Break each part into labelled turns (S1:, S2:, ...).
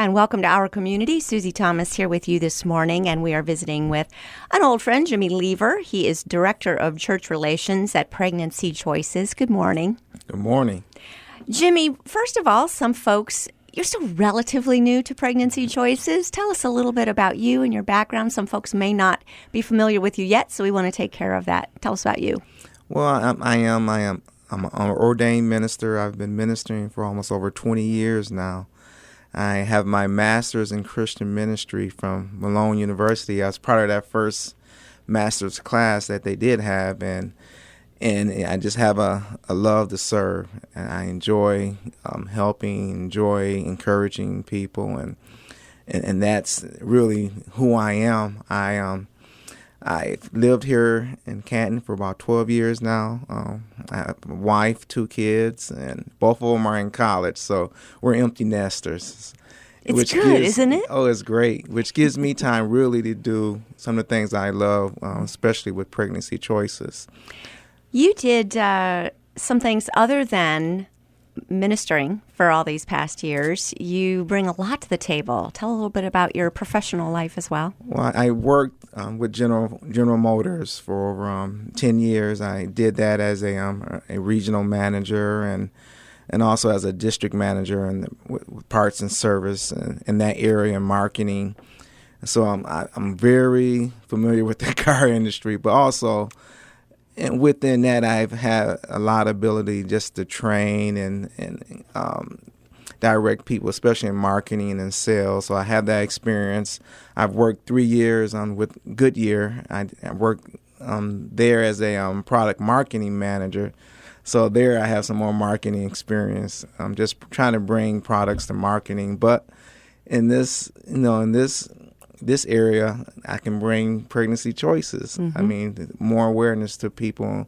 S1: And welcome to our community. Susie Thomas here with you this morning, and we are visiting with an old friend, Jimmy Lever. He is Director of Church Relations at Pregnancy Choices. Good morning.
S2: Good morning.
S1: Jimmy, first of all, some folks, you're still relatively new to Pregnancy Choices. Tell us a little bit about you and your background. Some folks may not be familiar with you yet, so we want to take care of that. Tell us about you.
S2: Well, I'm an ordained minister. I've been ministering for almost over 20 years now. I have my master's in Christian ministry from Malone University. I was part of that first master's class that they did have, and I just have a love to serve, and I enjoy helping, enjoy encouraging people, and that's really who I am. I've lived here in Canton for about 12 years now. I have a wife, 2 kids, and both of them are in college, so we're empty nesters.
S1: It's good, isn't it?
S2: Oh, it's great, which gives me time really to do some of the things I love, especially with Pregnancy Choices.
S1: You did some things other than ministering for all these past years. You bring a lot to the table. Tell a little bit about your professional life as well.
S2: Well, I worked with General Motors for over 10 years. I did that as a regional manager and also as a district manager and with parts and service in that area and marketing. So I'm very familiar with the car industry, but also and within that, I've had a lot of ability just to train and direct people, especially in marketing and sales. So I have that experience. I've worked 3 years with Goodyear. I worked there as a product marketing manager. So there I have some more marketing experience. I'm just trying to bring products to marketing. But in this area, I can bring Pregnancy Choices. Mm-hmm. I mean, more awareness to people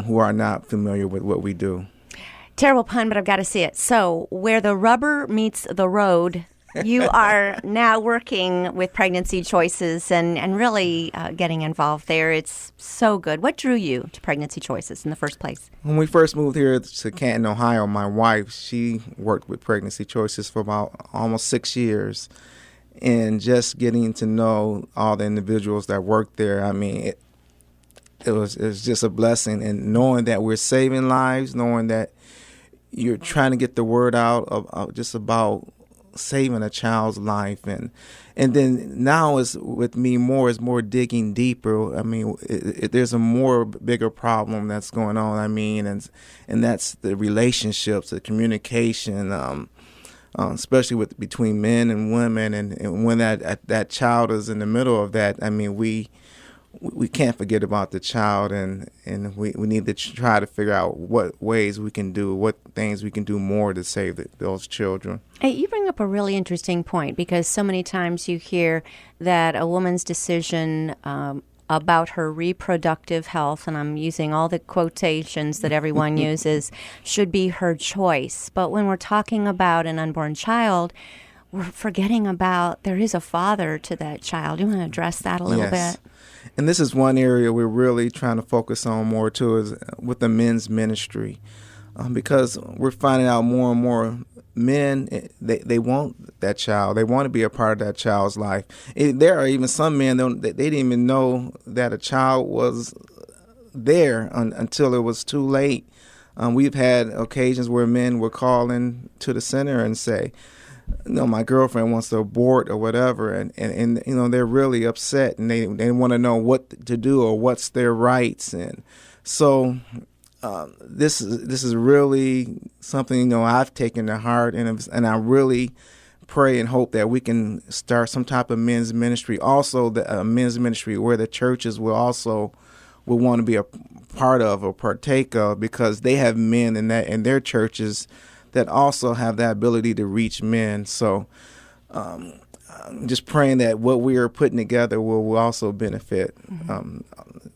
S2: who are not familiar with what we do.
S1: Terrible pun, but I've got to see it. So where the rubber meets the road, you are now working with Pregnancy Choices and really getting involved there. It's so good. What drew you to Pregnancy Choices in the first place?
S2: When we first moved here to Canton, Ohio, my wife, she worked with Pregnancy Choices for about almost 6 years. And just getting to know all the individuals that work there, I mean, it was just a blessing. And knowing that we're saving lives, knowing that you're trying to get the word out of just about saving a child's life, and then now is with me is more digging deeper. I mean, there's a more bigger problem that's going on. I mean, and that's the relationships, the communication. Especially between men and women, and when that child is in the middle of that, I mean, we can't forget about the child, and we need to try to figure out what ways we can do, what things we can do more to save those children.
S1: Hey, you bring up a really interesting point, because so many times you hear that a woman's decision about her reproductive health, and I'm using all the quotations that everyone uses, should be her choice. But when we're talking about an unborn child, we're forgetting about there is a father to that child. You want to address that a little bit?
S2: And this is one area we're really trying to focus on more too, is with the men's ministry, because we're finding out more and more men, they want that child. They want to be a part of that child's life. There are even some men they didn't even know that a child was there until it was too late. We've had occasions where men were calling to the center and say, "No, my girlfriend wants to abort," or whatever, and they're really upset, and they want to know what to do or what's their rights. And so this is really something I've taken to heart, and I really pray and hope that we can start some type of men's ministry, also the men's ministry where the churches will want to be a part of or partake of, because they have men in their churches that also have that ability to reach men. So I'm just praying that what we are putting together will also benefit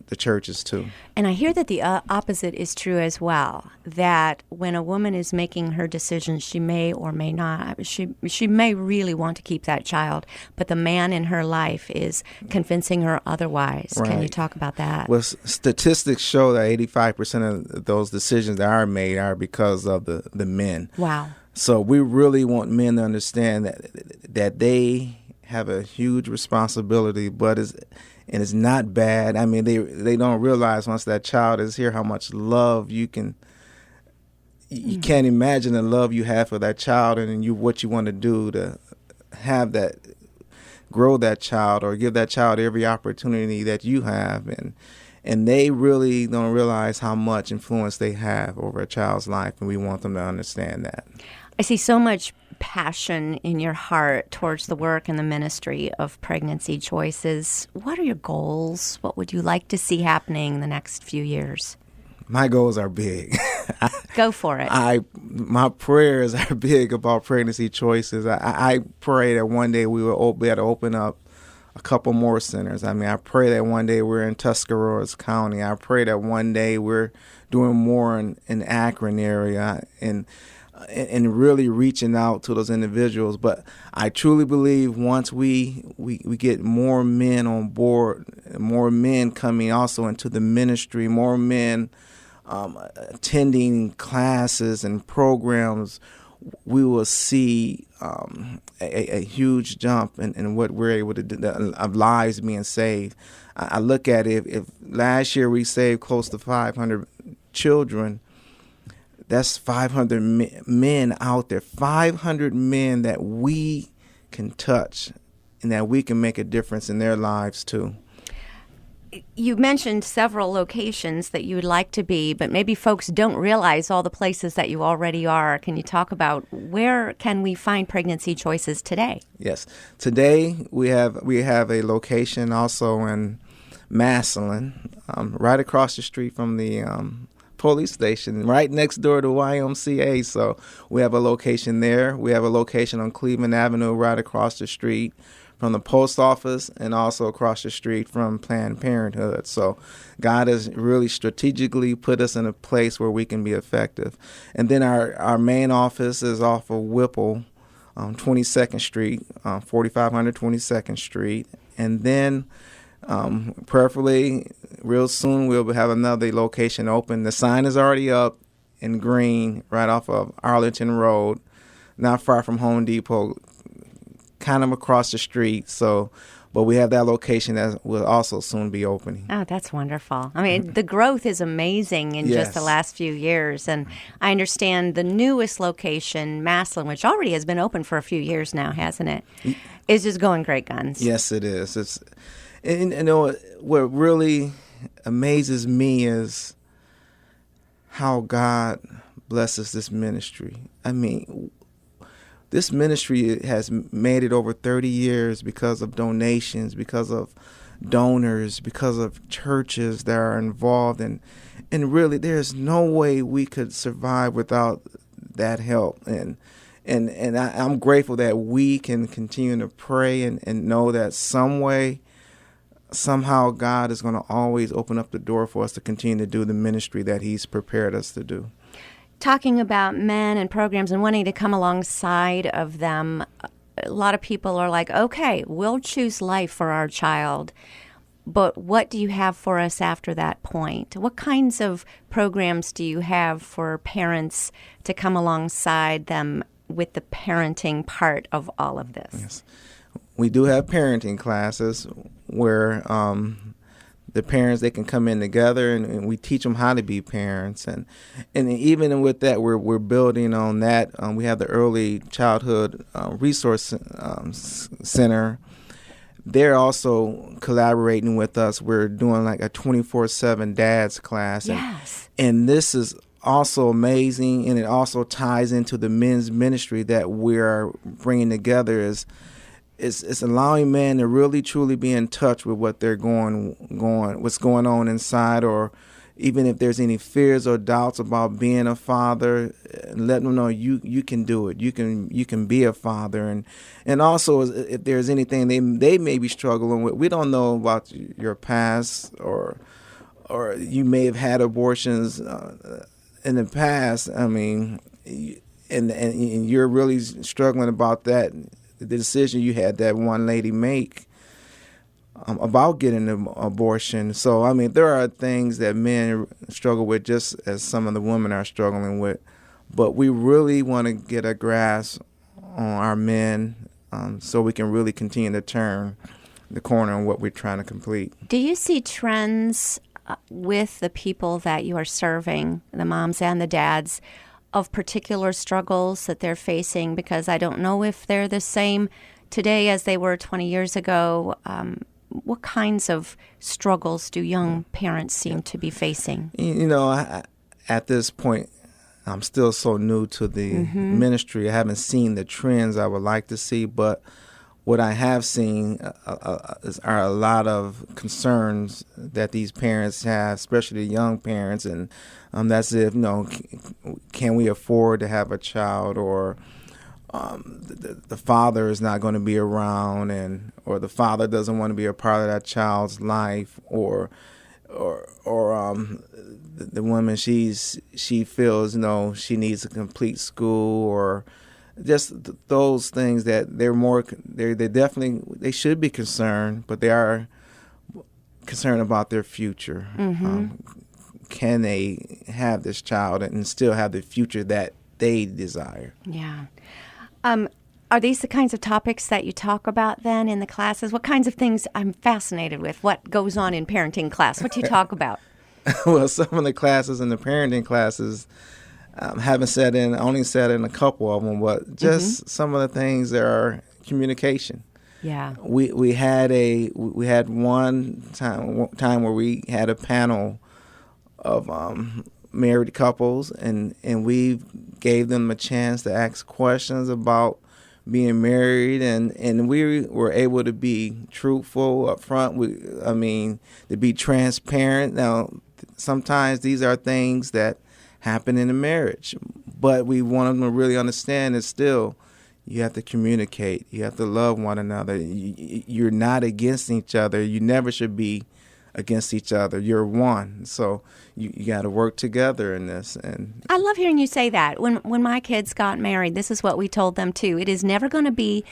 S2: the churches too.
S1: And I hear that the opposite is true as well, that when a woman is making her decision, she may or may not, she may really want to keep that child, but the man in her life is convincing her otherwise. Right. Can you talk about that?
S2: Well, statistics show that 85% of those decisions that are made are because of the men.
S1: Wow.
S2: So we really want men to understand that they have a huge responsibility, but it's not bad. I mean, they don't realize once that child is here how much love you can't imagine the love you have for that child, and what you want to do to have that, grow that child or give that child every opportunity that you have, and they really don't realize how much influence they have over a child's life, and we want them to understand that.
S1: I see so much passion in your heart towards the work and the ministry of Pregnancy Choices. What are your goals? What would you like to see happening in the next few years?
S2: My goals are big.
S1: Go for it.
S2: My prayers are big about Pregnancy Choices. I pray that one day we will be able to open up a couple more centers. I mean, I pray that one day we're in Tuscarawas County. I pray that one day we're doing more in Akron area and really reaching out to those individuals. But I truly believe once we get more men on board, more men coming also into the ministry, more men attending classes and programs, we will see a huge jump in what we're able to do, of lives being saved. I look at it, if last year we saved close to 500 children, that's 500 men out there, 500 men that we can touch and that we can make a difference in their lives too.
S1: You mentioned several locations that you would like to be, but maybe folks don't realize all the places that you already are. Can you talk about where can we find Pregnancy Choices today?
S2: Yes. Today we have a location also in Massillon, right across the street from the police station, right next door to YMCA. So we have a location there. We have a location on Cleveland Avenue right across the street from the post office, and also across the street from Planned Parenthood. So God has really strategically put us in a place where we can be effective. And then our main office is off of Whipple, 22nd Street, 4500 22nd Street. And then prayerfully, real soon, we'll have another location open. The sign is already up in green right off of Arlington Road, not far from Home Depot, kind of across the street. So, but we have that location that will also soon be opening.
S1: Oh, that's wonderful. I mean, the growth is amazing in just the last few years. And I understand the newest location, Massillon, which already has been open for a few years now, hasn't it? Is just going great guns.
S2: Yes, it is. And you know, what really amazes me is how God blesses this ministry. I mean, this ministry has made it over 30 years because of donations, because of donors, because of churches that are involved. And really, there's no way we could survive without that help. And I'm grateful that we can continue to pray and know that somehow God is going to always open up the door for us to continue to do the ministry that He's prepared us to do.
S1: Talking about men and programs and wanting to come alongside of them, a lot of people are like, okay, we'll choose life for our child, but what do you have for us after that point? What kinds of programs do you have for parents to come alongside them with the parenting part of all of this?
S2: Yes. We do have parenting classes where the parents, they can come in together and we teach them how to be parents. And even with that, we're building on that. We have the Early Childhood Resource Center. They're also collaborating with us. We're doing like a 24/7 dads class.
S1: Yes.
S2: And this is also amazing, and it also ties into the men's ministry that we're bringing together. It's allowing men to really truly be in touch with what they're what's going on inside, or even if there's any fears or doubts about being a father, let them know you can do it. You can be a father, and also if there's anything they may be struggling with. We don't know about your past, or you may have had abortions in the past. I mean, and you're really struggling about that. The decision you had that one lady make about getting an abortion. So, I mean, there are things that men struggle with just as some of the women are struggling with. But we really want to get a grasp on our men so we can really continue to turn the corner on what we're trying to complete.
S1: Do you see trends with the people that you are serving, the moms and the dads, of particular struggles that they're facing? Because I don't know if they're the same today as they were 20 years ago. What kinds of struggles do young parents seem to be facing?
S2: At this point, I'm still so new to the ministry. I haven't seen the trends I would like to see, but what I have seen are a lot of concerns that these parents have, especially young parents, and that's if, can we afford to have a child, or the father is not going to be around, or the father doesn't want to be a part of that child's life, or the woman she feels she needs a complete school, or just those things that they should be concerned, but they are concerned about their future. Can they have this child and still have the future that they desire?
S1: Yeah. Are these the kinds of topics that you talk about then in the classes? What kinds of things? I'm fascinated with what goes on in parenting class. What do you talk about?
S2: Well, some of the classes in the parenting classes, only sat in a couple of them, but just some of the things that are communication.
S1: Yeah.
S2: We had one time where we had a panel of married couples, and we gave them a chance to ask questions about being married, and we were able to be truthful up front. To be transparent. Now, sometimes these are things that happen in a marriage, but we want them to really understand that still you have to communicate. You have to love one another. You're not against each other. You never should be against each other. You're one. So you got to work together in this. And
S1: I love hearing you say that. When my kids got married, this is what we told them too. It is never going to be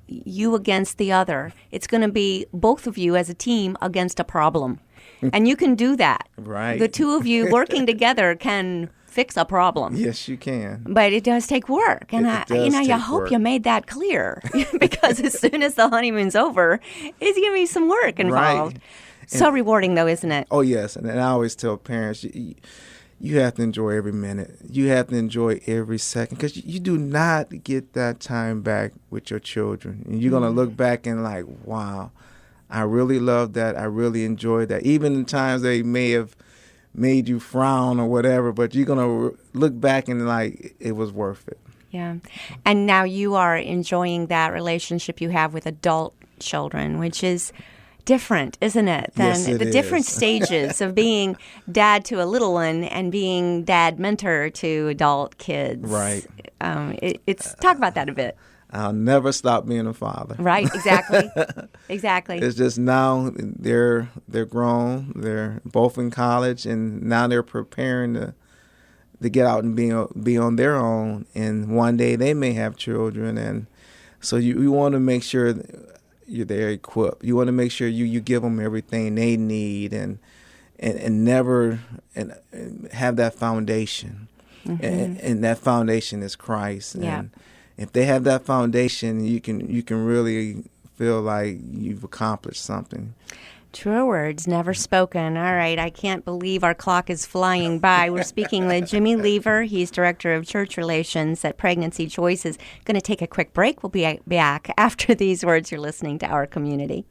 S1: you against the other. It's going to be both of you as a team against a problem. And you can do that.
S2: Right.
S1: The two of you working together can fix a problem.
S2: Yes, you can.
S1: But it does take work. And I hope you made that clear. Because as soon as the honeymoon's over, it's going to be some work involved. Right. So rewarding, though, isn't it?
S2: Oh, yes. And I always tell parents, you have to enjoy every minute. You have to enjoy every second, because you do not get that time back with your children. And you're going to look back and like, wow, I really loved that. I really enjoyed that. Even in times they may have made you frown or whatever, but you're going to look back and like, it was worth it.
S1: Yeah. And now you are enjoying that relationship you have with adult children, which is different, isn't it, than
S2: yes, it
S1: the
S2: is.
S1: Different stages of being dad to a little one and being dad mentor to adult kids.
S2: Right.
S1: It's talk about that a bit.
S2: I'll never stop being a father.
S1: Right, exactly. Exactly.
S2: It's just now they're grown, they're both in college, and now they're preparing to get out and be on their own, and one day they may have children, and so you want to make sure they're equipped. You want to make sure you give them everything they need, and never have that foundation, and that foundation is Christ.
S1: Yeah.
S2: And if they have that foundation, you can really feel like you've accomplished something.
S1: True words, never spoken. All right, I can't believe our clock is flying by. We're speaking with Jimmy Lever. He's Director of Church Relations at Pregnancy Choices. Going to take a quick break. We'll be back after these words. You're listening to Our Community.